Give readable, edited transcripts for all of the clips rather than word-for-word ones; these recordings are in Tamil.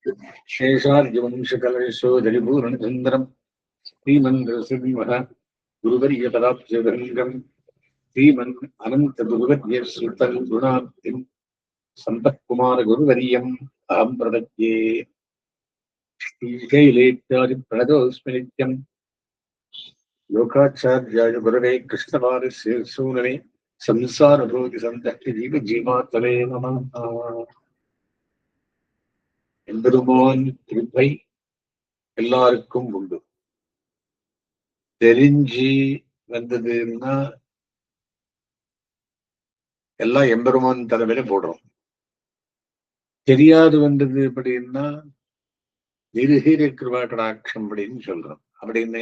शेषार्यवंशकलशोधरिपूर्णचन्द्रम् श्रीमन्द्रसिंहः गुरुवर्यपदाब्जभृङ्गम् श्रीमन् अनन्तगुरुवर्यश्रुतम् गुणाब्धिम् सम्पत्कुमारगुरुवर्यम् अहम् प्रपद्ये। श्रीशैलेत्यादिप्रणतोऽस्मि नित्यम् लोकाचार्याय गुरवे कृष्णपादस्य सूनने संसारभूतिसन्तष्टिजीवजीवात्मने नमः। எம்பெருமான் கிருபை எல்லாருக்கும் உண்டு. தெரிஞ்சு வந்ததுன்னா எல்லாம் எம்பெருமான் தலைமையில போடுறோம். தெரியாது வந்தது அப்படின்னா நிருகிர கிருபா கடாட்சம் அப்படின்னு சொல்றோம். அப்படின்னு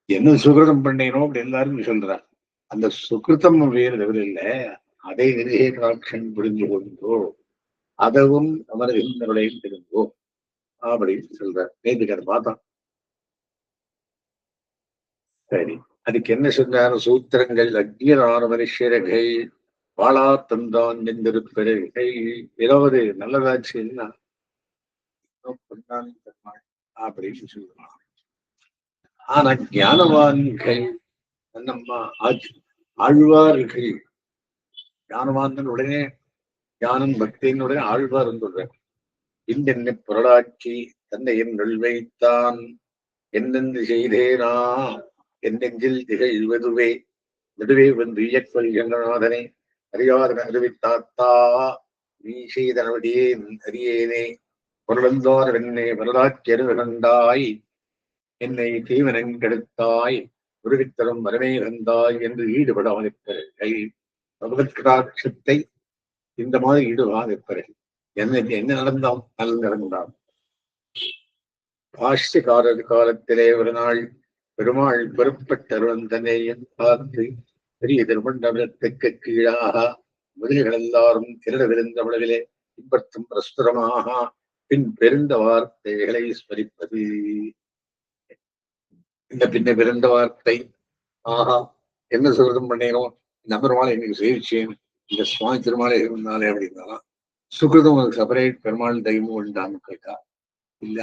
என்ன சுகிருதம் பண்ணேனோ அப்படி எல்லாரும் சொல்றார். அந்த சுகிருதம் வேறு லெவல் இல்லை, அதை நிருகிர கடாட்சம் புரிஞ்சு கொண்டோ அதவும் அமர்கின்றவளையும் திரும்போ அப்படின்னு சொல்றார். நேற்றுக்கு அதை பார்த்தோம். சரி, அதுக்கு என்ன சொன்னார்? சூத்திரங்கள் அக்னியரான மனுஷரகை வாழா தந்தான் எந்திருப்பதை ஏதாவது நல்லதாச்சுன்னா அப்படின்னு சொல்லுவான். ஆனா ஞானவான்கள் நம்ம ஆழ்வார்கள் ஞானவான்கள் உடனே ஞானம் பக்தியின் உடனே ஆழ்வார் சொல்றேன். இன்னென்ன புரளாட்சி தன்னை என் வைத்தான் என்னென்று செய்தேனா என் நெஞ்சில் திகழ்வதுவே நடுவே வந்து இயக்கல் எங்கநாதனே அறியாதன அறிவித்தாத்தா நீ செய்தனவடியே அறியேனே பொருளந்தார் வெண்ணே வரலாற்று கண்டாய் என்னை தீவனங்கெடுத்தாய் உருவித்தரும் வரமே வந்தாய் என்று ஈடுபடாதிருப்பதை பகவத்கடாட்சத்தை இந்த மாதிரி ஈடுபடாதிருப்பதை என்ன நடந்தால் நல்ல நடந்தால். பாஷ்யக்காரர் காலத்திலே ஒரு நாள் பெருமாள் பொறுப்பட்டருவன் தன்னையும் பார்த்து பெரிய திருமண்டபத்துக்கு கீழாக முதலிகள் எல்லாரும் திருடவிருந்த உளவிலே பின்பற்றும் பிரசுரமாக பின் பெருந்த வார்த்தைகளை ஸ்மரிப்பது. இந்த பின்ன பிறந்த வார்த்தை ஆஹா என்ன சுகிருதம் பண்ணேனோம், நம்பருமாள் இன்னைக்கு சேவிச்சேன், இந்த சுவாமி திருமாலை இருந்தாலே அப்படின்னாலாம் சுகிருதம் ஒரு செப்பரேட் பெருமாள் தெய்வம் உண்டான்னு கேட்டா இல்ல,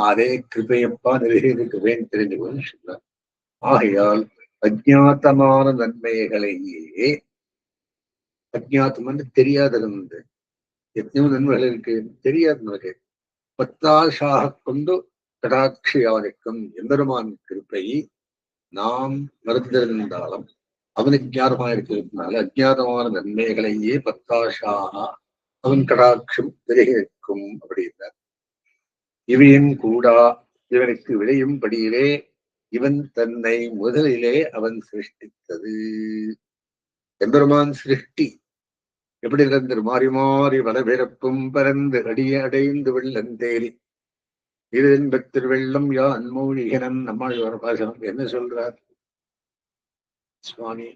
அதே கிருபையப்பா நிறைய கிருபைன்னு தெரிஞ்சுக்கணும்னு சொல்றார். ஆகையால் அஜாத்தமான நன்மைகளையே அஜாத்தம் தெரியாதிருந்து எத்தனையோ நன்மைகள் இருக்கு தெரியாது நமக்கு பத்தாஷாக கொண்டு கடாட்சியாதிக்கும் எம்பெருமான் கிருப்பை நாம் மறுத்திருந்தாலும் அவனுக்கு ஞானமாக இருக்கிறதுனால அஜாதமான நன்மைகளையே பத்தாஷாக அவன் கடாட்சம் பெருகிருக்கும் அப்படின்னார். இவையும் கூடா இவனுக்கு விளையும்படியிலே இவன் தன்னை முதலிலே அவன் சிருஷ்டித்தது. எம்பெருமான் சிருஷ்டி எப்படி இருந்து மாறி மாறி வளபிறப்பும் பறந்து அடிய அடைந்து வெள்ளம் தேறி இது என்பத்தில் வெள்ளம் யா அன்மூழிகனன் நம்மாழ்வார் பாசனம் என்ன சொல்றார் சுவாமி?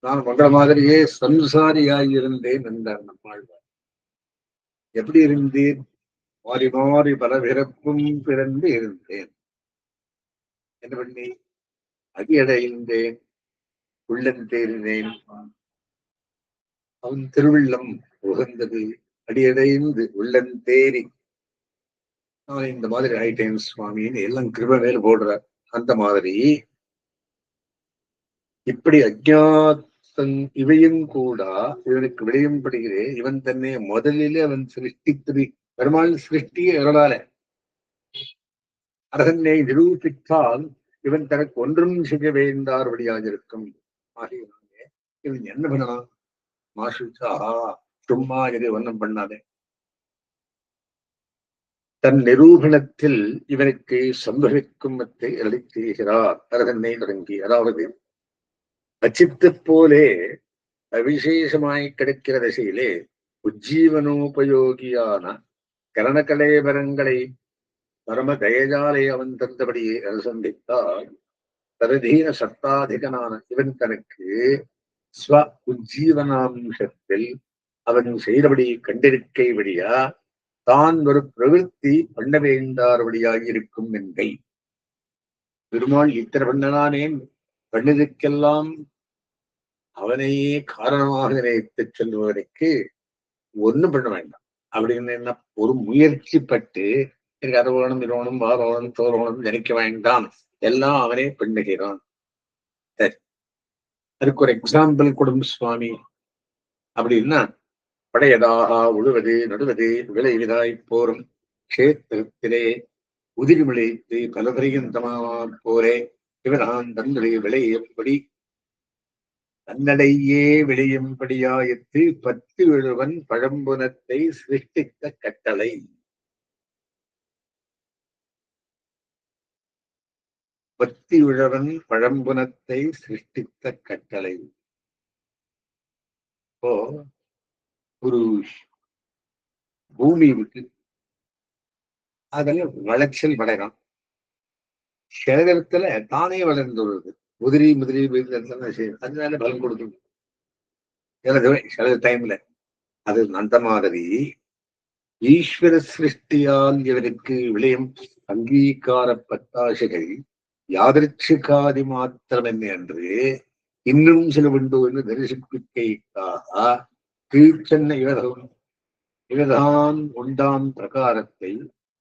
நான் உங்கள மாதிரியே சம்சாரியாயிருந்தேன் என்றார் நம்மாழ்வார். எப்படி இருந்தேன்? மாறி மாறி பலபிறப்பும் பிறந்து இருந்தேன். என்ன பண்ணி? அடியடைந்தேன், உள்ளம் தேறினேன், அவன் திருவுள்ளம் உகந்தது, அடியடைந்து உள்ளம் தேறி நான் இந்த மாதிரி ஆயிட்டேன் சுவாமின்னு எல்லாம் கிருப மேல போடுறார். அந்த மாதிரி இப்படி அஜாத்தன் இவையும் கூட இவனுக்கு விளையும்படுகிறே இவன் தன்னை முதலிலே அவன் சிருஷ்டித்தது. பெருமாள் சிருஷ்டியே இவரால அரசனை நிரூபித்தால் இவன் தனக்கு ஒன்றும் செய்ய வேண்டார்படியாக இருக்கும். ஆகியனாலே இவன் என்ன பண்ணலாம்? மாசுச்சா சும்மா இதை ஒன்றும் பண்ணாதே. தன் நிரூபணத்தில் இவனுக்கு சம்பவிக்கும் அளித்தீகிறார் அரசனை தொடங்கி. அதாவது அச்சித்து போலே அவிசேஷமாய் கிடைக்கிற திசையிலே உஜ்ஜீவனோபயோகியான கரணகலேபரங்களை பரம தயஜாலே அவன் தந்தபடியே அனுசந்தித்தால் தரதீன சத்தாதிகனான இவன் தனக்கு ஸ்வ உஜ்ஜீவனாம்சத்தில் அவன் செய்தபடி கண்டிருக்கை வழியா தான் ஒரு பிரவிற்த்தி பண்ண வேண்டார்படியாக இருக்கும் என்பை. பெருமாள் இத்தனை பண்ணனானேன் பண்ணதுக்கெல்லாம் அவனையே காரணமாக நினைத்து செல்பவனுக்கு ஒன்றும் பண்ண வேண்டாம். அப்படின்னு என்ன ஒரு முயற்சி பட்டு எனக்கு அது வேணும் இது வேணும் வாரோணும் தோறணும் நினைக்க வேண்டாம், எல்லாம் அவனே பண்ணுகிறான். சரி, அதுக்கு ஒரு எக்ஸாம்பிள் கொடுங்க சுவாமி அப்படின்னா, படையதாக உழுவது நடுவது விளைவிதாய் போரும் கஷேத்திரத்திலே உதிரி விளைத்து பலபரியந்தமா போரே இவரான் தன்னுடைய விளையும்படி தன்னடையே விளையும்படியாயத்து பத்து விழுவன் பழம்புனத்தை சிருஷ்டித்த கட்டளை. பத்தி விழவன் பழம்புனத்தை சிருஷ்டித்த கட்டளை. இப்போ ஒரு பூமி விட்டு அதுல விளைச்சல் வளரும், சில இடத்துல தானே வளர்ந்துள்ளது, உதிரி முதிரி அதனால பலம் கொடுக்கும் சில டைம்ல. அது அந்த மாதிரி ஈஸ்வர சிருஷ்டியால் இவருக்கு விளையும் அங்கீகார பத்தாசைகள் யாதிருச்சிகாதி மாத்திரம் என்ன என்று இன்னும் சில உண்டு என்று தரிசிப்பிக்கைக்காக கீழ்ச்சென்ன இவதான் உண்டான் பிரகாரத்தை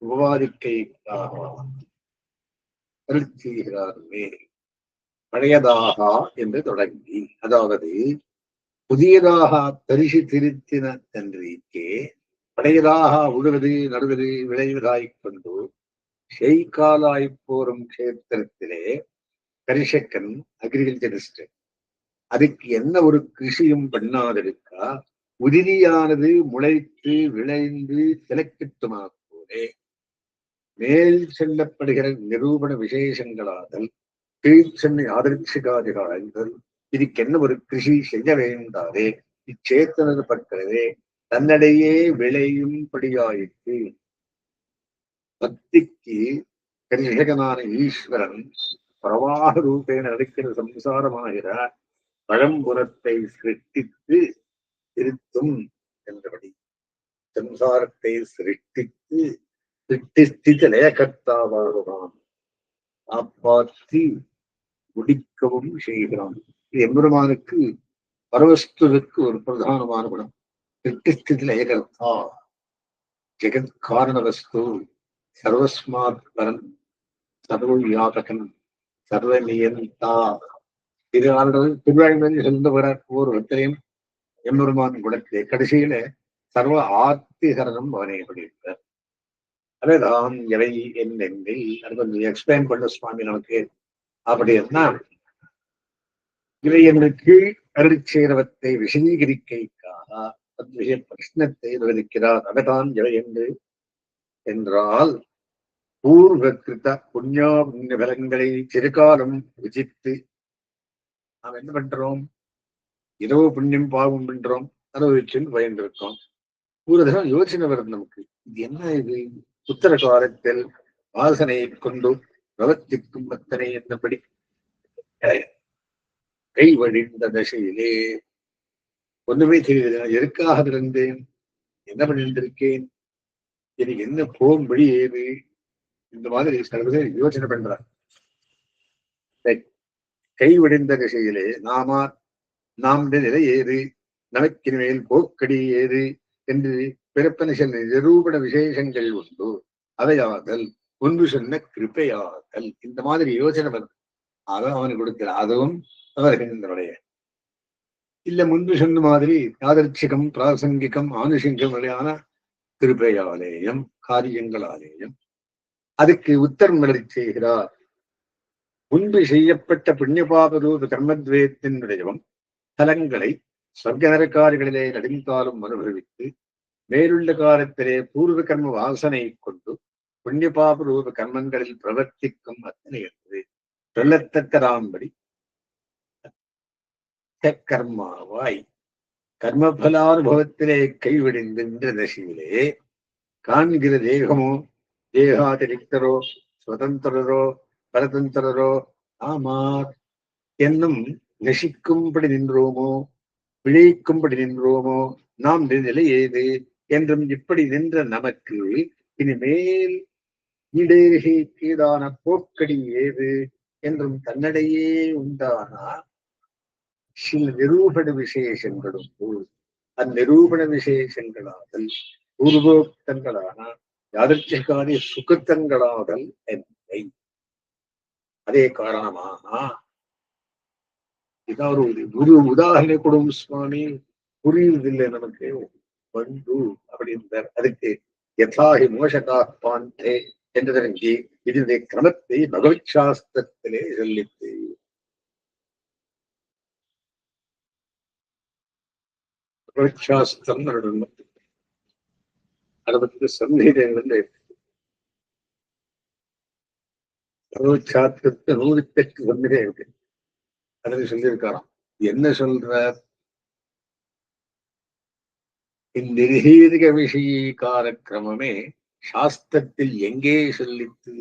உபவாதிக்கைக்காக செய்கிறார்களே. பழையதாக என்று தொடங்கி, அதாவது புதியதாக பரிசு திருத்தின என்றே பழையதாக உழுவது நடுவது விளைவதாய்க் கொண்டு செய்காலாய் போரும் கஷேத்திரத்திலே கரிசக்கன் அக்ரிகல்ச்சரிஸ்ட் அதுக்கு என்ன ஒரு கிருஷியும் பண்ணாதிருக்கா, உதிரியானது முளைத்து விளைந்து திலக்கிட்டுமா போலே மேல் செல்லப்படுகிற நிரூபண விசேஷங்களாதல் கீழ் சென்னை ஆதரிசிகாதிகாரங்கள் இதுக்கு என்ன ஒரு கிருஷி செய்ய வேண்டாதே இச்சேத்தனது பற்றதே தன்னடையே விளையும்படியாயிற்று. பக்திக்கு கரிசகனான ஈஸ்வரன் பிரவாக ரூபேன நடக்கிற சம்சாரமாகிற பழம்புறத்தை சிருஷ்டித்து திருத்தும் என்றபடி சம்சாரத்தை சிருஷ்டித்து சிருஷ்டிஸ்தித லயகர்த்தாவாகுவான், காப்பாற்றி முடிக்கவும் செய்கிறான். இது எம்பெருமானுக்கு பரவஸ்துவுக்கு ஒரு பிரதானமான குணம். சிருஷ்டிஸ்தித லயகர்த்தா, ஜெகத் காரண வஸ்து, சர்வஸ்மாத் பரன், சர்வவியாபகன், சர்வ நியந்தா. இது ஆளுநர் திருவாய்மொழி சொல்லுகிற ஒரு ஒருத்தரையும் எம்பெருமான் குணத்திலே கடைசியில சர்வ ஆத்திகரணம் அவனை பண்ணியிருக்கிறார். அதேதான் எவை என்னென்னில் அது கொஞ்சம் எக்ஸ்பிளைன் பண்ண சுவாமி நமக்கு. அப்படின்னா இவை எனக்கு அருட்சேரவத்தை விசதீகரிக்கைக்காக அத்விய பிரஷ்னத்தை விவரிக்கிறார். அவைதான் எவை என்று என்றால், பூர்வ கிருத புண்ணியா புண்ணிய பலன்களை சிறுகாலம் விஜித்து நாம் என்ன பண்றோம், இரவு புண்ணியம் பாவம் பண்றோம், அனுபவிச்சுன்னு பயந்திருக்கோம். ஒரு தடவை யோசனை வருது நமக்கு, இது என்ன இது உத்தர காலத்தில் வாசனையை கொண்டு பிரவர்த்திக்கும் பக்தனை என்னபடி கை வழிந்த தசையிலே ஒண்ணுமே தெரியுது. எதுக்காக இருந்தேன், என்ன பண்ணிருந்திருக்கேன், எனக்கு என்ன போகும்படி ஏது, இந்த மாதிரி சில யோசனை பண்றார். கைவிடிந்த திசையிலே நாம் நிலை ஏது, நமக்கினிமேல் போக்கடி ஏது என்று பிறப்பன சில நிரூபண விசேஷங்கள் உண்டு. அவையாதல் முன்பு சொன்ன கிருப்பையாதல், இந்த மாதிரி யோசனை வருது. அதான் அவனுக்கு கொடுக்கிற, அதுவும் அவர்களுடைய இல்ல முன்பு சொன்ன மாதிரி யாதர்ச்சிகம் பிராசங்கிகம் ஆனுஷிகம் வழியான கிருப்பையாலேயம் காரியங்களாலேயம் அதுக்கு உத்தரம் விளை செய்கிறார். முன்பு செய்யப்பட்ட புண்ணியபாபரூப கர்மத்வேத்தின் விடயமும் தலங்களை சொர்க்க நரக்காரிகளிலே நடிந்தாலும் அனுபவித்து மேலுள்ள காலத்திலே பூர்வ கர்ம வாசனை கொண்டு புண்ணியபாப ரூப கர்மங்களில் பிரவர்த்திக்கும் அத்தனை என்று சொல்லத்தக்கதாம்படி கர்மாவாய் கர்மபலானுபவத்திலே கைவிடிந்த தசையிலே காண்கிற தேகமோ தேகாதிரிக்தரோ சுதந்திரரோ பரதந்திரரோ ஆமார் என்னும் நசிக்கும்படி நின்றோமோ விளைக்கும்படி நின்றோமோ நாம் நிலை ஏது என்றும் இப்படி நின்ற நமக்கு இனிமேல் ஈடேகை கீடான போக்கடி ஏது என்றும் தன்னடையே உண்டான சில நிரூபண விசேஷங்களும் அந்நிரூபண விசேஷங்களாதல் பூர்வோக்தங்களான யாதர்ச்சிகாதி சுகத்தங்களாதல் என்னை. அதே காரணமாக இதான் ஒரு உதாரணம் கொடுக்கும் சுவாமி, புரியுதில்லை நமக்கு. பண்டு அப்படின்றார். அதுக்கு யதாஹி மோஷகா பாந்தே என்றதற்கு இதனுடைய கிரமத்தை பகவத் சாஸ்திரத்திலே சொல்லித்து. பகவத் சாஸ்திரம் அதை பற்றி சந்தேகங்கள் பகவத் சாஸ்திரத்தை 108 சந்தேகம் இருக்கு. அதில் சொல்லியிருக்காராம். என்ன சொல்றார்? இந்நிர்ஹீரிக விஷயீகார கிரமமே சாஸ்திரத்தில் எங்கே சொல்லித்து?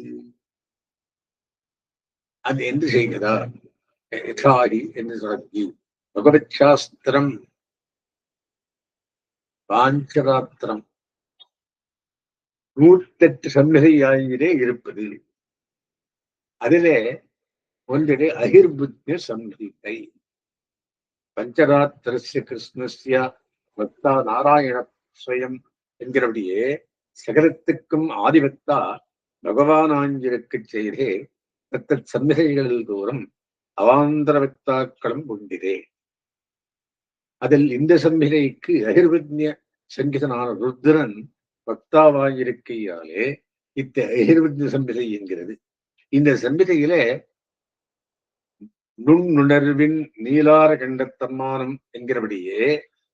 அது என்று செய்கிறார் யதாஹி என்று சொல்லி பகவத் சாஸ்திரம் பாஞ்சராத்திரம் 108 சம்ஹிதையாயிரே இருப்பது. அதிலே ஒன்றிலே அகிர்புத்திய சம்ஹிதை. பஞ்சராத்திரஸ்ய கிருஷ்ணஸ்ய பக்தா நாராயண ஸ்வயம் என்கிறபடியே சகலத்துக்கும் ஆதிபக்தா பகவானாஞ்சிற்கு செய்தே தத்த சம்ஹிதைகளில் தோறும் அவாந்தர பக்தாக்களும் உண்டிதே. அதில் இந்த சம்ஹிதைக்கு அகிர்புத்திய சங்கீதனான ருத்ரன் பக்தாவாயிருக்கையாலே இத்த அகிர்புத்திய சம்ஹிதை என்கிறது. இந்த சம்ஹிதையிலே நுண்ணுணர்வின் நீலார கண்டத்தம்மானம் என்கிறபடியே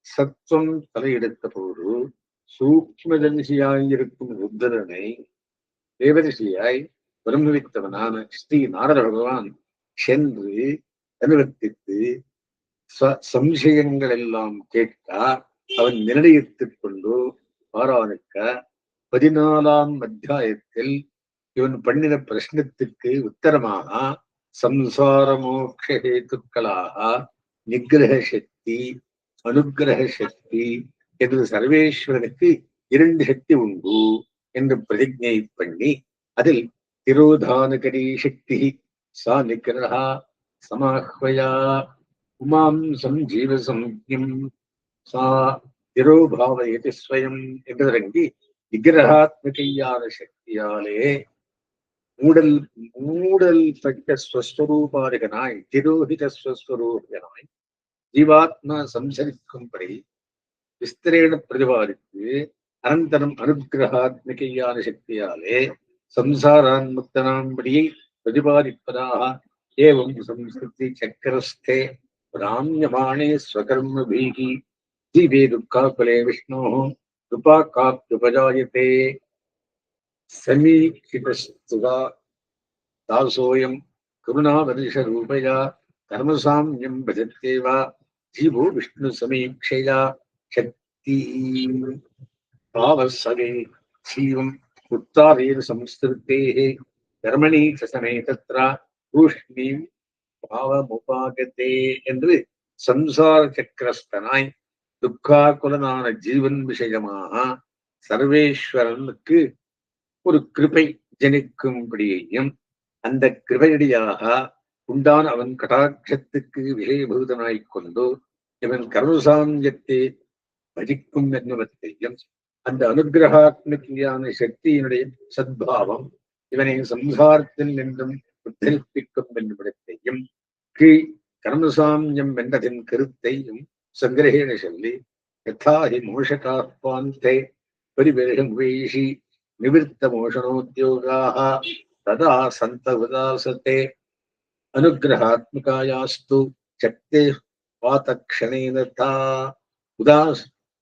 சத்துவம் தலையெடுத்த போது சூக்மதரிசியாயிருக்கும் ருத்ரனை தேவரிசியாய் பிரம்மவித்தவனான ஸ்ரீ நாரத பகவான் சென்று அனுவர்த்தித்து சம்சயங்கள் எல்லாம் கேட்க அவன் நிர்ணயித்துக் கொண்டு ஆராணிக்க 14ஆம் அத்தியாயத்தில் இவன் பண்ணின பிரஷ்னத்துக்கு உத்தரமாக சம்சார மோக்ஷ ஹேத்துக்களாக நிகிரக சக்தி அனுகிரக சக்தி என்று சர்வேஸ்வரனுக்கு 2 சக்தி உண்டு என்று பிரதிஜை பண்ணி அதில் திரோதானகரி சக்தி சா நிகிரஹா சமாஹ்வயா உமாம் சஞ்சீவ சம்யம் சா திரோபாவயதி ஸ்வயம் என்று தொடங்கி நிகிரகாத்மகையான சக்தியாலே மூடல் பட்ட ஸ்வஸ்வரூபாரிகனாய் திரோஹித ஸ்வஸ்வரூபியனாய் ஜீவாத்மா சம்சரிக்கும்படி விஸ்திரேன பிரதிபாதித்து அனந்தரம் அனுகிரகாத்மிகையான சக்தியாலே சம்சாரான்முக்தனாம்படியை பிரதிபாதிப்பதாக ஏவம் சம்ஸ்கிருதி சக்கரஸ்தே ராமியமானே ஸ்வகர்மபீகி ஜீவே துக்காகுலே விஷ்ணோ கிருபாகாப்யுபஜாயதே சமீகிதஸ்துதா தாசோயம் கருணாவர்ஷரூபயா கர்மசாமியம் பஜத்தேவா ஜீவோ விஷ்ணு சமீக்ஷயா சக்தி பாவசவே ஜீவம் உத்தாரேன சம்ஸ்கிருத்தேஹ கர்மணி சசமே தத்ரா தூஷ்ணீம் பாவமுபாகதே என்று சம்சார சக்கரஸ்தனாய் துக்காகுலனான ஜீவன் விஷயமாக சர்வேஸ்வரனுக்கு ஒரு கிருபை ஜனிக்கும்படியையும் அந்த கிருபையடியாக உண்டான அவன் கடாட்சத்துக்கு விஷயபூதனாய் கொண்டு இவன் கர்மசாமியத்தை பஜிக்கும் என்னவத்தையும் அந்த அனுகிரகாத்மிகையான சக்தியினுடைய சத்பாவம் இவனை சம்சாரத்தில் நின்றும் உத்தரிப்பிக்கும் என்னிடத்தையும் கீழ் கர்மசாமியம் என்றதின் கருத்தையும் சங்கிரகேன சொல்லி யதாஹி மோஷகாப்பாந்தே பரிபரிகம் வேஷி நிவிருத்த மோஷனோத்யோகாः ததா சந்த உதாசதே அனுகிரகாத்மிகாயாஸ்து சக்தே வாதக்ஷணேன தா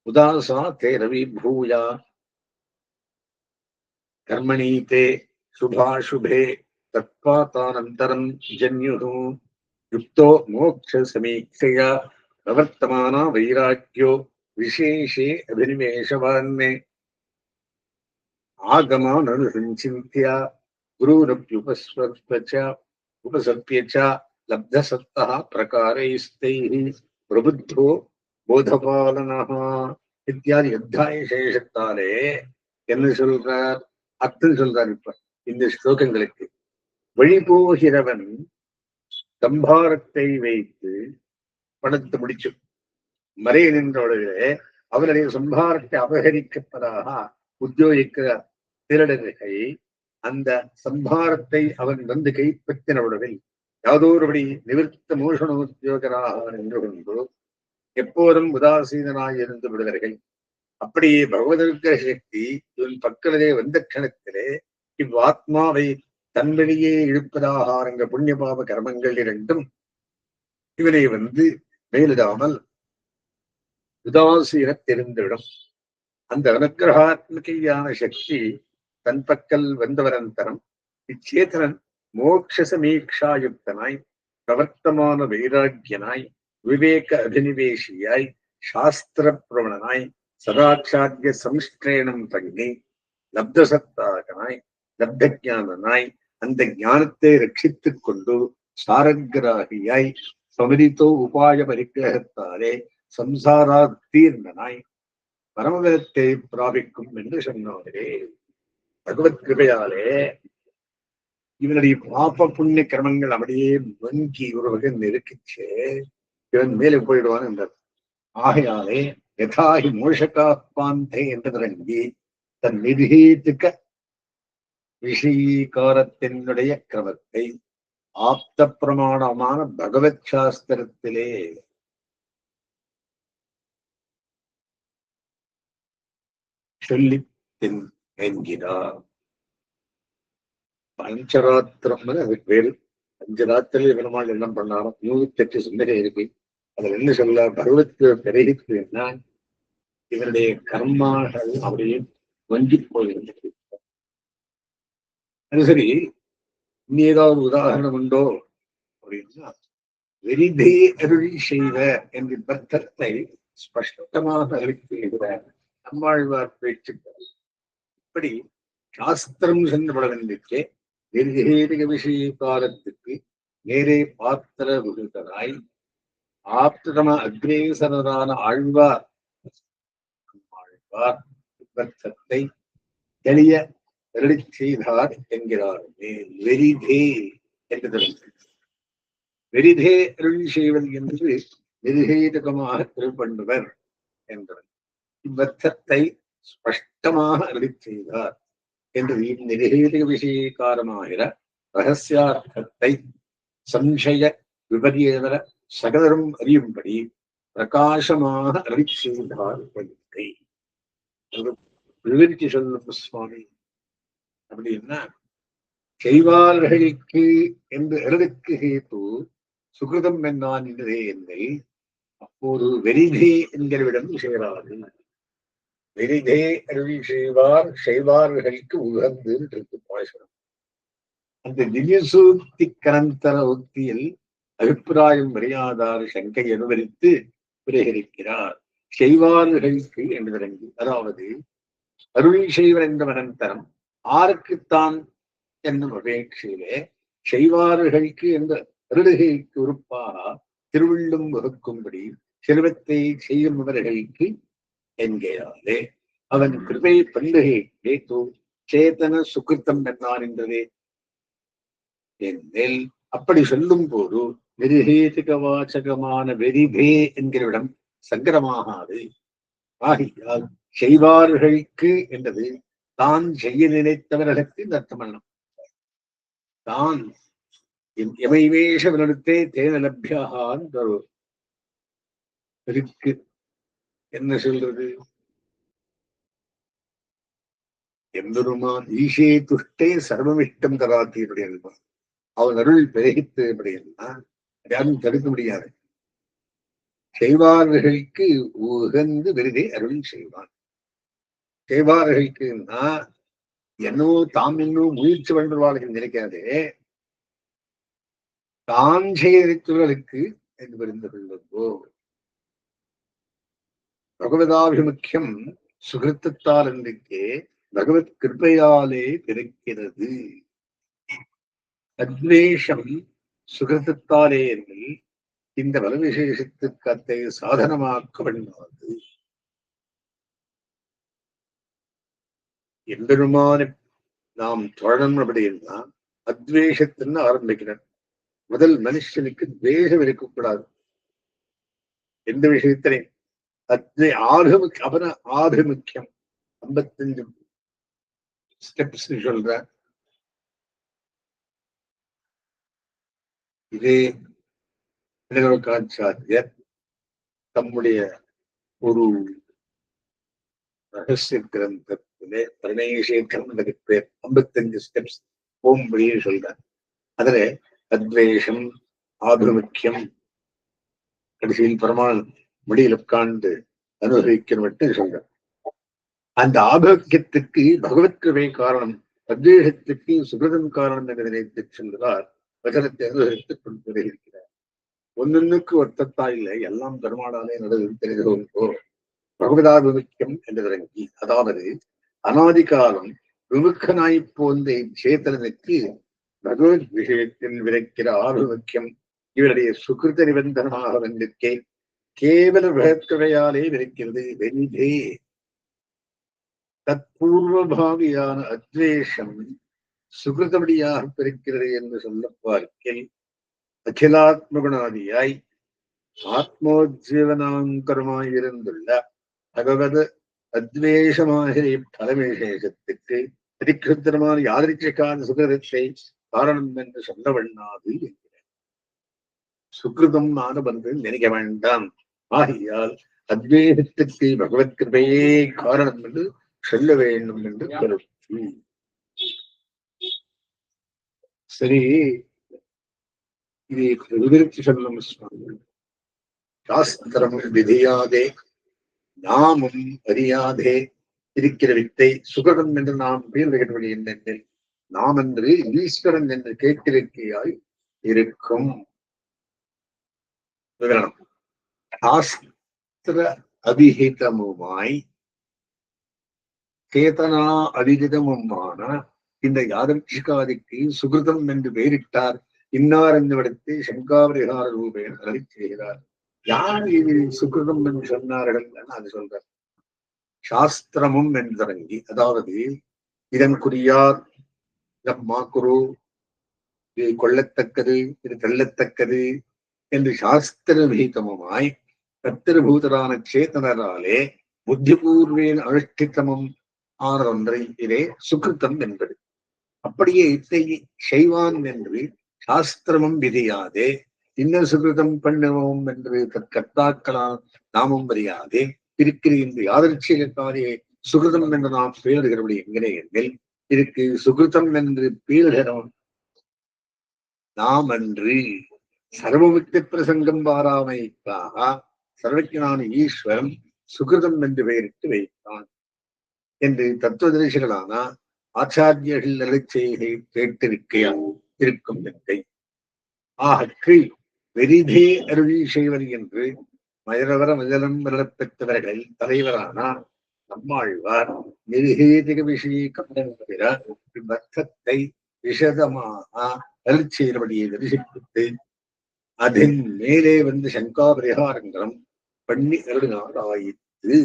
உதாசா தே ரவிபூயா கர்மணீதே சுபாசுபே தத்பாதானந்தரம் ஜன்யுः யுக்தோ மோக்ஷ சமீக்ஷயா பிரவர்த்தமானா வைராக்கியோ விசேஷே அபினிவேஷவான்மே ஆகமானனுசிந்தியா குருரப்யுபசர்ப்ய ச லப்தசத்தः பிரகாரைஸ்தைः பிரபுத்தோ போதபாலனः இத்தியாதி அத்தியாய சேஷத்தாலே என்ன சொல்றார்? அர்த்தம் சொல்றார். இப்ப இந்த ஸ்லோகங்களுக்கு வழிபோகிறவன் தம்பாரத்தை வைத்து பணத்தை முடிச்சு மறைய நின்றவர்களே அவனுடைய சம்பாரத்தை அபகரிக்கப்பதாக உத்தியோகிக்கிற திருடர்கள் அந்த சம்பாரத்தை அவன் வந்து கைப்பற்றினவுடவில் யாதோருபடி நிவிற்த்த மோஷணோத்தியோகராக நின்று கொண்டு எப்போதும் உதாசீனாய் இருந்து விடுவார்கள். அப்படியே பகவதற்கிற சக்தி இவன் பக்கத்திலே வந்த கணத்திலே இவ்வாத்மாவை தன்வெளியே இழுப்பதாக என்ற புண்ணிய பாப கர்மங்கள் இரண்டும் இவனை வந்து மேலிடாமல் உதாசீன தெரிந்துவிடும். அந்த அனுக்கிரகாத்மகையான சக்தி தன் பக்கல் வந்தவரந்தரம் இச்சேதனன் மோட்ச சமீக்ஷாயுக்தனாய் பிரவர்த்தமான வைராக்கியனாய் விவேக அபினிவேஷியாய் சாஸ்திர பிரவணனாய் சதாச்சாரிய சம்ஸ்கிரேணம் பண்ணி லப்தசத்தாகனாய் லப்த ஞானனாய் அந்த ஞானத்தை ரட்சித்துக் கொண்டு சாரகிராகியாய் சமரித்தோ உபாய பரிக்கிரகத்தாலே சம்சாராத்தீர்ந்தனாய் பரமபதத்தை பிராபிக்கும் என்று சொன்னாரே. பகவத் கிருபையாலே இவனுடைய பாப புண்ணிய கிரமங்கள் அப்படியே வங்கி ஒரு வகை நெருக்கிச்சு இவன் மேலே போயிடுவான் என்றார். ஆகையாலே யதாஹி மோஷகாப்பாந்தே என்று தொடங்கி தன் நிர்ஹீதுக்க விஷயீகாரத்தினுடைய கிரமத்தை ஆப்த பிரமாணமான பகவத் சாஸ்திரத்திலே சொல்லி என்கிறார். பஞ்சராத்திரம் அதுக்கு பேரு. 5 ராத்திரில பெருமாள் என்ன பண்ணாலும் 108 சிந்தனை இருக்கு. அதுல என்ன சொல்ல பகவத் பிறகு என்ன இவருடைய கர்மாகள் அப்படியே வங்கி போயிருந்தது. அது சரி, இனி ஏதாவது உதாரணம் உண்டோ அப்படின்னா வெரிதே அருளி செய்வ என்ற பத்தத்தை ஸ்பஷ்டமாக அறிவிக்கிற நம்மாழ்வார் பேச்சுக்கள். இப்படி சாஸ்திரம் சென்றபடவென்றிருக்கே நிர்ஹேதிக விஷய காலத்துக்கு நேரே பாத்திர விகுதராய் ஆப்தம அக்ரேசரான ஆழ்வார் பத்தத்தை தெளிய அருளி செய்தார் என்கிறார். வெரிதே என்று வெரிதே அருளி செய்வது என்று நிர்ஹேதுகமாக திருப்பண்ணுவர் என்றார். இவ்வர்த்தத்தை ஸ்பஷ்டமாக அருளி செய்தார் என்று நிர்ஹேதுக விஷயகாரமாகிற ரகசியார்த்தத்தை சம்சய விபரீதர சகலரும் அறியும்படி பிரகாசமாக அருளி செய்தார். விவரித்து சொல்லும் சுவாமி அப்படின்னா செய்வார்களுக்கு என்று அருளுக்கு ஹேத்து சுகிருதம் என்னான் என்றதே என்னை அப்போது வெரிதே என்கிறவிடம் சேராது. வெரிதே அருள் செய்வார் செய்வார்களுக்கு உகந்து இருக்கு பாசனம். அந்த திவ்யசூக்தி கரந்தர உக்தியில் அபிப்பிராயம் வரையாதார் சங்கை அனுபவித்து பிரகரிக்கிறார். செய்வார்களுக்கு என்று தொடங்கி, அதாவது அருள் செய்வர் என்ற அனந்தரம் ஆருக்குத்தான் என்னும் அபேட்சையிலே செய்வார்களுக்கு என்ற அருளுகைக்கு உறுப்பாக திருவள்ளும் வகுக்கும்படி செல்வத்தை செய்யும்பவர்களுக்கு என்கிறாரே. அவன் கிருபை பண்டுகை கேட்டு சேதன சுகிருத்தம் என்னார் என்றதே என்னில் அப்படி சொல்லும் போது நிர்ஹேதுக வாசகமான வெரிதே என்கிறவிடம் சங்கரமாகாது. ஆகையால் செய்வார்களுக்கு என்றது தான் செய்ய நினைத்தவர்களுக்கு அர்த்தமல்லம். தான் எமைவேஷவனிடத்தே தேனலபியாகான் இருக்கு. என்ன சொல்றது? எம்பெருமான் ஈஷே துஷ்டே சர்வமிஷ்டம் தராத்தி எப்படி இருப்பான். அவன் அருள் பெருகித்து எப்படின்னா யாரும் தடுக்க முடியாது. செய்வார்களுக்கு உகந்து விருதை அருள் செய்வான். செய்வார்களுக்குன்னா என்னோ தாம் இன்னும் முயற்சி பண்றவாளுக்கு நினைக்காதே, தான் செய்தவர்களுக்கு என்று புரிந்து கொள்ளுங்கோ. பகவதாபிமுக்கியம் சுகிருத்தத்தால் என்றே பகவத் கிருப்பையாலே பிறக்கிறது. அத்வேஷம் சுகிருத்தத்தாலே எனில் இந்த பலவிசேஷத்துக்கத்தை சாதனமாக்க வேண்டாது. எம்பெருமான நாம் தொடரணும் அப்படின்னா அத்வேஷத்தின்னு ஆரம்பிக்கிறேன். முதல் மனுஷனுக்கு துவேஷம் இருக்கக்கூடாது. எந்த விஷயத்திலையும் ஆபிமுக்கியம் 55 ஸ்டெப்ஸ் சொல்ற. இதே இளவரகாச்சாரியர் தம்முடைய ஒரு ரகசிய கிரந்தத்திலே பிரணயசேகரம் பேர் 55 ஸ்டெப்ஸ் போம்படியே சொல்றார். அதுல அத்வேஷம், ஆபிமுக்கியம், கடைசியில் பெருமாள் முடியில் உட்கார்ந்து அனுபவிக்கணும் சொல்ற. அந்த ஆபிமுக்கியத்துக்கு பகவத் கிருபை காரணம், அத்வேஷத்துக்கு சுகிருதம் காரணம் என்று நினைத்து சென்றார். வசனத்தை அனுபவித்துக் கொண்டு இருக்கிறார். ஒன்னொன்னுக்கு ஒத்தத்தா இல்லை, எல்லாம் பெருமாளாலே நடந்து தெரிந்தோ பகவதாபிமுக்கியம் என்று தொடங்கி, அதாவது அனாதி காலம் விமுக்கனாய் போன்ற சேத்தனுக்கு பகவத் விஷயத்தில் விரைக்கிற ஆபிமுக்கியம் இவருடைய சுகிருத நிபந்தனமாக வந்திருக்கே கேவல பகத்கவையாலே விரைக்கிறது. வெனிதே தற்பூர்வபாவியான அத்வேஷம் சுகிருதபடியாக பிரிக்கிறது என்று சொல்ல பார்க்கில் அகிலாத்மகுணாதியாய் ஆத்மோஜீவனாங்கரமாயிருந்துள்ள பகவத் அத்வேஷமாகிய பரமேசேஷத்துக்கு அதிகிருத்தமான யாதிருச்சிக்கான சுகிருதத்தை காரணம் என்று சொல்ல வேண்டாது என்கிறார். சுகிருதம் ஆனவன்று நினைக்க வேண்டாம். ஆகையால் அத்வேஷத்துக்கு பகவத் கிருபையே காரணம் என்று சொல்ல வேண்டும் என்று கருத்து. சரி, இதை விவரித்து சொல்லும் சாஸ்திரம் விதியாதே நாமும் அறியாதே இருக்கிற வித்தை சுகரம் என்று நாம் பேர்வழி என்னென்னில் நாம் என்று ஈஸ்வரன் என்று கேட்டிருக்கையாய் இருக்கும். விவரணம். சாஸ்திர அபிஹிதமுமாய் சேதனா அபிஹிதமுமான இந்த யாதர்ச்சிகாதிக்கு சுகிருதம் என்று பெயரிட்டார். இன்னார் என்னிடத்தை சங்காபரிகார ரூபேன அருளி செய்கிறார். யார் இது சுகிருதம் என்று சொன்னார்கள்? அது சொல்றார். சாஸ்திரமும் என்று தொடங்கி, அதாவது இதன் குறியார், மாக்குரு, இது கொள்ளத்தக்கது, இது தள்ளத்தக்கது என்று சாஸ்திர விகிதமுமாய் கத்திரபூதரான சேத்தனராலே புத்திபூர்வேன் அனுஷ்டித்தமும் ஆனதொன்றை இதே சுகிருத்தம் என்பது. அப்படியே இத்தை செய்வான் என்று சாஸ்திரமும் விதியாதே இன்னும் சுகிருதம் பண்ணுவோம் என்று கர்த்தாக்களால் நாமும் அறியாதே இருக்கிற இந்த யாதர்ச்சிகாரியை சுகிருதம் என்று நாம் பேருகிறபடி என்கிறே எண்ணில் இதுக்கு சுகிருதம் என்று பேருகிறோம் நாம் அன்று சர்வமுக்தி பிரசங்கம் பாராமைக்காக சர்வஜனான ஈஸ்வரன் சுகிருதம் என்று பெயரிட்டு வைத்தான் என்று தத்துவதரிசிகளான ஆச்சாரியர்கள் அருளிச்செய்கை கேட்டிருக்கையால் இருக்கும் என்கை. ஆகற்கு வெறிதே அருளி செய்வர் என்று மயரவர முதலம் பெற்றவர்களில் தலைவரான நம்மாழ்வார் நிருகேதிக விஷயத்தை விஷதமாக அருளிச்செய்தபடியை தரிசிப்பித்து அதன் மேலே வந்து சங்கா பரிகாரங்களும் பண்ணி அருளினார் ஆயிற்று.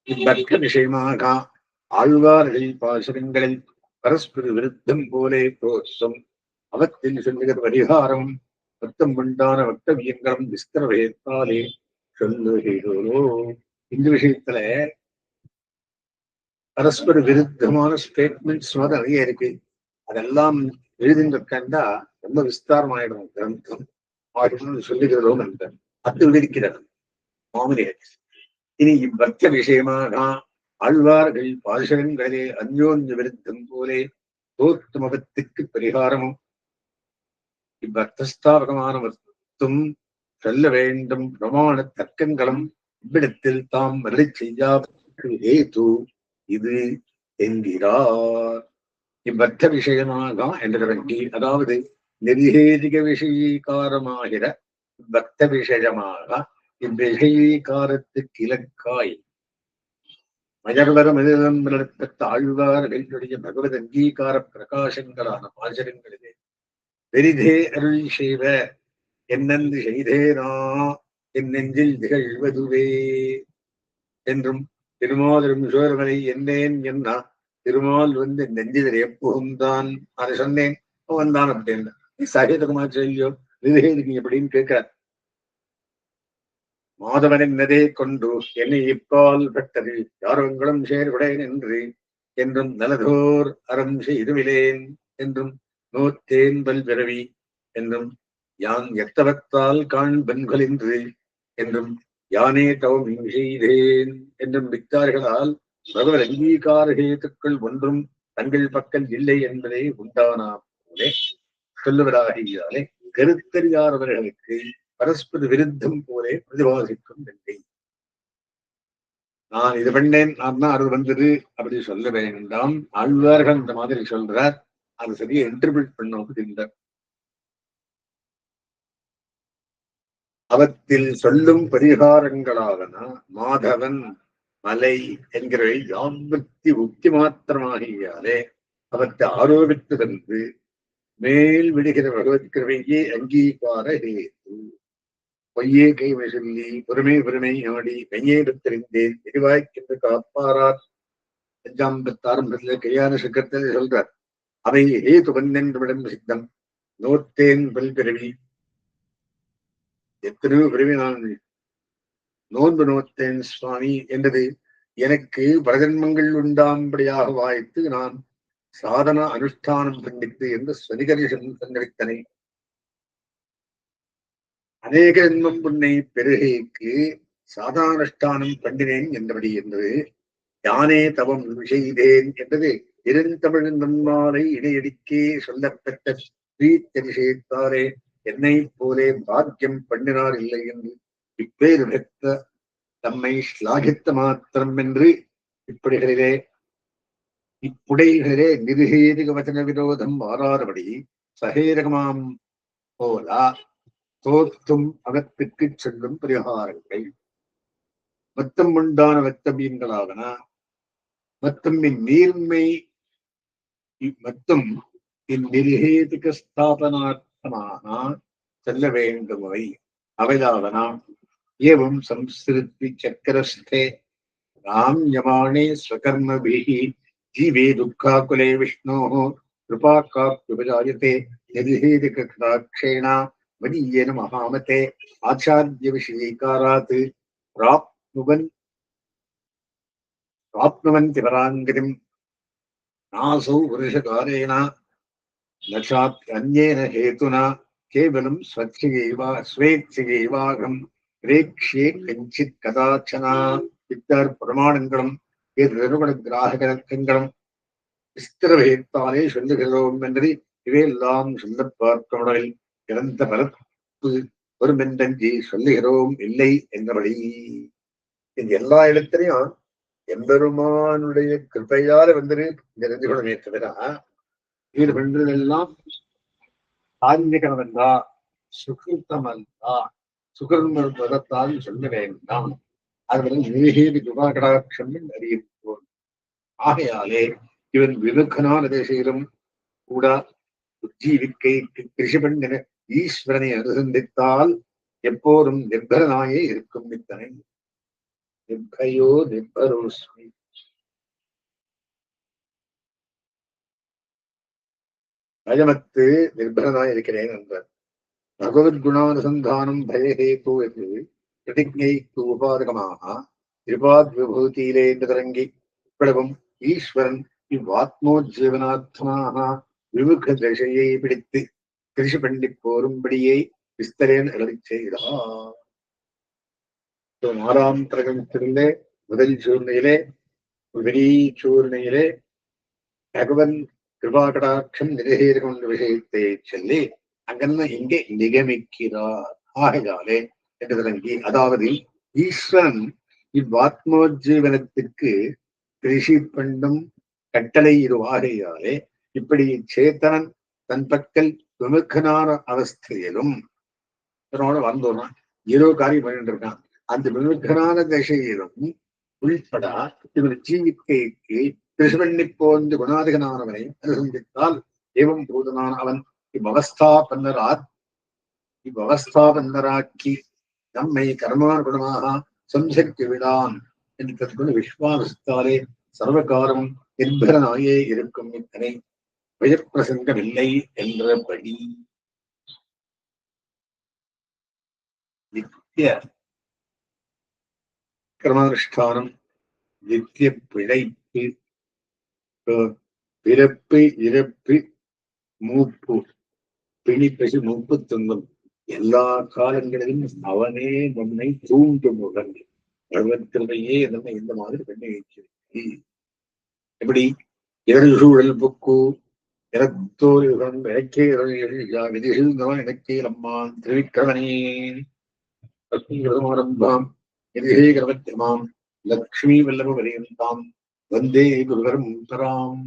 இவ்வர்க்க விஷயமாக ஆழ்வார்கள் பாசுரங்களில் பரஸ்பர விருத்தம் போலே தோற்றம் அவத்தில் சொல்லுகிற பரிகாரம் மொத்தம் உண்டான வக்தவியங்களும் விஸ்தர வேத்தாலே சொல்லுகிறோ. இந்த விஷயத்துல பரஸ்பர விருத்தமான ஸ்டேட்மெண்ட்ஸ் நிறைய இருக்கு. அதெல்லாம் எழுதின்றா ரொம்ப விஸ்தாரமாயிடும் கிரந்தம். சொல்லுகிறோம் என்ற அது விவரிக்கிறது மாமனியர். இனி இவ்வர்த்த விஷயமாக ஆழ்வார்கள் பாசுரங்களே அந்யோன்ய விருத்தம் போலே தோற்றுமகத்துக்கு பரிகாரமும் இவ்வர்த்தஸ்தாபகமான வர்த்தம் சொல்ல வேண்டும் பிரமாண தர்க்கங்களும் இவ்விடத்தில் தாம் மரளி செய்யாத ஹேது இது என்கிறார். இவ்வர்த்த விஷயமாக என்று தொடங்கி, அதாவது நிர்ஹேதிக விஷயீகாரமாகிற பக்த விஷயமாக இவ்விஷயீகாரத்துக்கு இலக்காய் மயர்வர மனிதம் நடத்த ஆழ்வார்களுடைய பகவத் அங்கீகார பிரகாசங்களான பாசரங்களிலே வெறிதே அருள் செய்வ என்னென்று செய்தேனா என் நெஞ்சில் திகழ்வதுவே என்றும் திருமாலும் சோர்வனை என்னேன் என்ன திருமால் வந்து நெஞ்சிதரை எப்போதும்தான் அதை சொன்னேன் வந்தான் அப்படின்னு சகேதகுமார் சொல்லியோ விவேகிங்க எப்படின்னு கேட்கிறார். மாதவன் என்னதே கொண்டு என்னை இப்பால் பெற்றது யாரங்களும் சேர்வுடையன் என்று என்றும் நலதோர் அறம் செய்துவிலேன் என்றும் நோத்தேன் பல்பிறவி என்றும் யான் எத்தவத்தால் காண்பன்கொலின்று என்றும் யானே தவம் இங்கு செய்தேன் என்றும் வித்தார்களால் பகவத் அங்கீகார ஹேத்துக்கள் ஒன்றும் தங்கள் பக்கம் இல்லை என்பதே உண்டானா போலே சொல்லுவதாகியாலே கருத்தறியாதவர்களுக்கு பரஸ்பர விருத்தம் போலே பிரதிபாதிக்கும் நன்றி. நான் இது பண்ணேன், நான் தான் அது வந்தது அப்படி சொல்ல வேண்டாம். ஆழ்வார்கள் இந்த மாதிரி சொல்றார், அது சரியா இன்டர்பிரட் பண்ண அப்படின்றார். அவத்தில் சொல்லும் பரிகாரங்களாகனா மாதவன் மலை என்கிறவை யாபத்தி உக்தி மாத்திரமாகியாலே அவற்றை ஆரோபித்து வந்து மேல் விடுகிற பகவத்கிருவையே அங்கீகார ஹேது. பொய்யே கைமை சொல்லி பொறுமை நாடி கையே பெற்றிருந்தேன் எரிவாய்க்கென்று காப்பாரார் 5 ஆரம்பத்தில் கையான சக்கரத்தில் சொல்றார். அவை ஹேது வந்தென்றுவிடம் சித்தம் நோத்தேன் பல்பிறவி. எத்தனையோ பிறவி நான் நோன்பு நோத்தேன் சுவாமி என்றது எனக்கு பரஜன்மங்கள் உண்டாம்படியாக வாய்த்து நான் சாதன அனுஷ்டானம் கண்டித்து என்று ஸ்வனிகரிஷன் சங்கரித்தனை அநேக ஜென்மம் புன்னை பெருகைக்கு சாதானுஷ்டானம் கண்டினேன் என்றபடி என்பது யானே தவம் செய்தேன் என்றது இருந்தமிழ் நன்மாலை இடையடிக்கே சொல்லப்பட்ட ஸ்ரீத்தரிசேத்தாரே என்னை போலே பாக்கியம் பண்ணினார் இல்லை என்று இப்பேறு பெற்ற தம்மை ஸ்லாகித்த மாத்திரம் என்று இப்புடைகளிலே நிருகேதிக வச்சன விரோதம் வாராதபடி சகேரகமாம் போலா தோத்தும் அகத்துக்கு செல்லும் பரிகாரங்கள் மொத்தம் உண்டான வத்தமீன்களாகன மொத்தம் நீர்மை மொத்தம் இந்நிருகேதிக ஸ்தாபனார்த்தமாக செல்ல வேண்டுமவை அவைதாவனாம் ஏவம் சம்ஸ்கிருதி சக்கரஸ்தே ராம்யமானே ஸ்வகர்மபிஹி ஜீவே துக்காகுலே விஷ்ணோः கிருபாக்காப்யுபஜாயதே நிருகேதிகடாட்சேண மதீயேன மகாமதே ஆச்சார்ய விஷயீகாராத் प्राप्नुवन्ति पराङ्गतिम् नासौ पुरुषकारेण न चाप्यन्येन हेतुना केवलं स्वेच्छयैवाहं प्रेक्ष्ये कञ्चित् कदाचन इत्यादि प्रमाणங்களும் நிறுவனகிராகங்களும் விஸ்திரவேத்தாலே சொல்லுகிறோம் என்பதை இவையெல்லாம் சொல்ல பார்க்கமுடலில் இறந்த பரப்பு ஒருமென்றி சொல்லுகிறோம் இல்லை என்றபடி. இது எல்லா இடத்திலையும் எம்பெருமானுடைய கிருப்பையால தெரிந்து கொள்ளவே தவிர வீடு பண்றதெல்லாம் ஆன்மீகம் அல்லா சுகிருத்தம் அல்லா சுகிருத்தம் மதத்தால் சொல்ல வேண்டாம். அது நிருகேதி கிருபாகடாட்சம் அறிவிப்போம். ஆகையாலே இவன் விமுகனான தேசையிலும் கூட உஜ்ஜீவிக்கைக்கு கிருஷி பண்ணின ஈஸ்வரனை அனுசந்தித்தால் எப்போதும் நிர்பரனாயே இருக்கும் இத்தனை நிர்பயோ நிர்பரோஸ்மி. பயமத்து நிர்பரனாய் இருக்கிறேன் என்றார். பகவத்குணானுசந்தானம் பயஹேது என்று பிரதிஜைக்கு உபாதகமாக திரிபாத் விபூதியிலே என்று தொடங்கி இவ்வளவும் ஈஸ்வரன் இவ்வாத்மோஜீவனாத்மாக விமுக திசையை பிடித்து கிருஷி பண்ணி போரும்படியே விஸ்தரேன் எழுதி செய்கிறார். 6ஆம் பிரகடனத்திலே முதல் சூர்ணையிலே சூர்ணையிலே பகவன் கிருபாகடாட்சம் நிருகேதிகம் விஷயத்தை சொல்லி அங்கன்னு இங்கே நிகமிக்கிறார். ஆகையாலே என்று தொடங்கி அதாவது ஈஸ்வரன் இவ்வாத்மோஜீவனத்திற்கு கிருஷி பண்ணும் கட்டளை இருவாகையாலே இப்படி சேத்தனன் தன் பக்கல் விமுகனான அவஸ்தையிலும் வந்தோம்னா ஏதோ காரியம் பண்ணிட்டு இருக்கான். அந்த விமுகனான திசையிலும் உள்பட இவன் ஜீவிக்கைக்கு கிருஷ்ணி போன்ற குணாதிகனானவனை அனுசந்தித்தால் ஏவம் பூதனான அவன் இவ்வவஸ்தாபன்னராக்கி நம்மை கர்மானுகுணமாக சம்சரித்து விடான் என்று தற்கொண்டு விஸ்வாசத்தாலே சர்வகாரம் நிர்பரனாயே இருக்கும் இத்தனை பயப்பிரசங்கமில்லை என்றபடி நித்திய கிரமானுஷ்டானம், நித்திய பிழைப்பு, பிறப்பு இறப்பு, மூப்பு, பிணிப்பசு, மூப்பு, துன்பம், எல்லா காலங்களிலும் அவனே நம்மை தூண்டுமுடன் பருவத்திலேயே நம்மை இந்த மாதிரி பண்ணி வைக்கிறது. எப்படி இரண்டு சூழல் புக்கு எனத்தோர் எனக்கே விதிகிழ்ந்தவன் எனக்கே நம்மான் திருவிக்கிரமனே லக்ஷ்மீகிருதமாரம்பாம் எதிரே கிரமத்தியமாம் லக்ஷ்மி வல்லப பரியந்தாம் வந்தே குருகரம் தராம்.